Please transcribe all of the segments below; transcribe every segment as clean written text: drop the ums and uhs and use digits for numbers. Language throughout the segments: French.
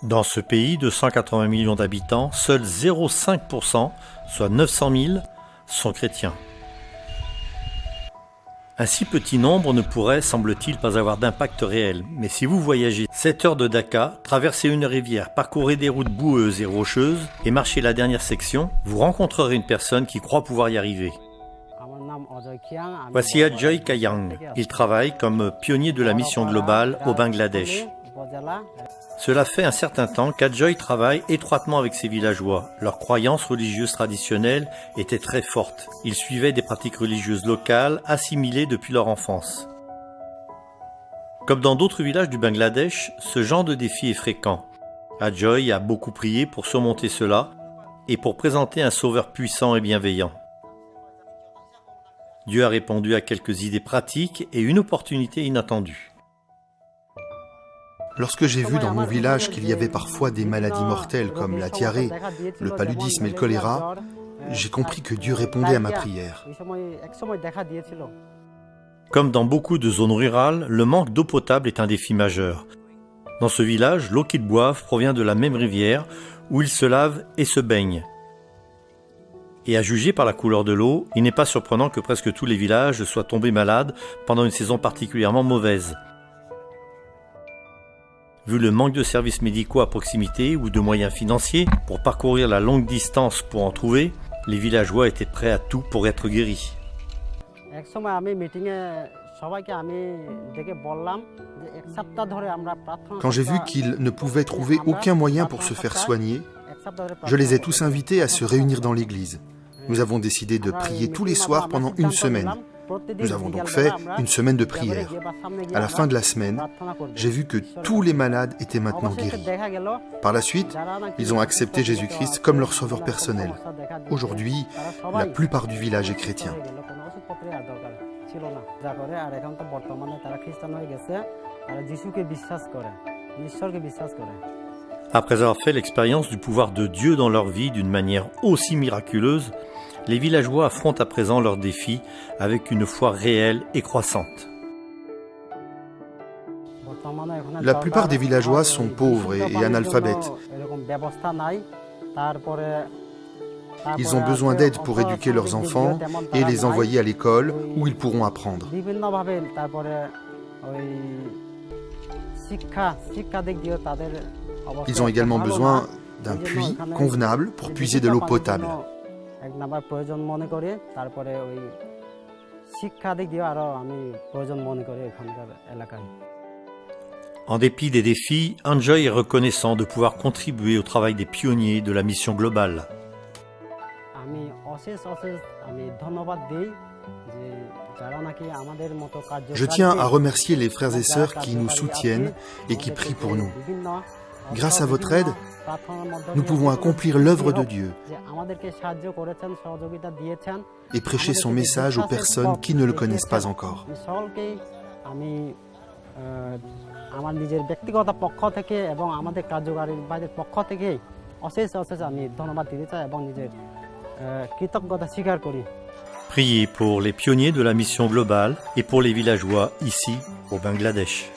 Dans ce pays de 180 millions d'habitants, seuls 0,5%, soit 900 000, sont chrétiens. Un si petit nombre ne pourrait, semble-t-il, pas avoir d'impact réel. Mais si vous voyagez 7 heures de Dhaka, traversez une rivière, parcourez des routes boueuses et rocheuses et marchez la dernière section, vous rencontrerez une personne qui croit pouvoir y arriver. Voici Ajoy Kayang. Il travaille comme pionnier de la mission globale au Bangladesh. Cela fait un certain temps qu'Ajoy travaille étroitement avec ses villageois. Leurs croyances religieuses traditionnelles étaient très fortes. Ils suivaient des pratiques religieuses locales assimilées depuis leur enfance. Comme dans d'autres villages du Bangladesh, ce genre de défi est fréquent. Ajoy a beaucoup prié pour surmonter cela et pour présenter un sauveur puissant et bienveillant. Dieu a répondu à quelques idées pratiques et une opportunité inattendue. Lorsque j'ai vu dans mon village qu'il y avait parfois des maladies mortelles comme la diarrhée, le paludisme et le choléra, j'ai compris que Dieu répondait à ma prière. Comme dans beaucoup de zones rurales, le manque d'eau potable est un défi majeur. Dans ce village, l'eau qu'ils boivent provient de la même rivière où ils se lavent et se baignent. Et à juger par la couleur de l'eau, il n'est pas surprenant que presque tous les villages soient tombés malades pendant une saison particulièrement mauvaise. Vu le manque de services médicaux à proximité ou de moyens financiers pour parcourir la longue distance pour en trouver, les villageois étaient prêts à tout pour être guéris. Quand j'ai vu qu'ils ne pouvaient trouver aucun moyen pour se faire soigner, je les ai tous invités à se réunir dans l'église. Nous avons décidé de prier tous les soirs pendant une semaine. Nous avons donc fait une semaine de prière. À la fin de la semaine, j'ai vu que tous les malades étaient maintenant guéris. Par la suite, ils ont accepté Jésus-Christ comme leur sauveur personnel. Aujourd'hui, la plupart du village est chrétien. Après avoir fait l'expérience du pouvoir de Dieu dans leur vie d'une manière aussi miraculeuse, les villageois affrontent à présent leurs défis avec une foi réelle et croissante. La plupart des villageois sont pauvres et analphabètes. Ils ont besoin d'aide pour éduquer leurs enfants et les envoyer à l'école où ils pourront apprendre. Ils ont également besoin d'un puits convenable pour puiser de l'eau potable. En dépit des défis, Ajoy est reconnaissant de pouvoir contribuer au travail des pionniers de la mission globale. Je tiens à remercier les frères et sœurs qui nous soutiennent et qui prient pour nous. Grâce à votre aide, nous pouvons accomplir l'œuvre de Dieu et prêcher son message aux personnes qui ne le connaissent pas encore. Priez pour les pionniers de la mission globale et pour les villageois ici au Bangladesh.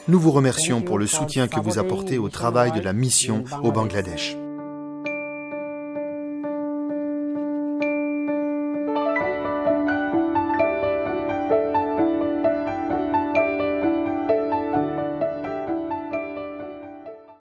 Nous vous remercions pour le soutien que vous apportez au travail de la mission au Bangladesh.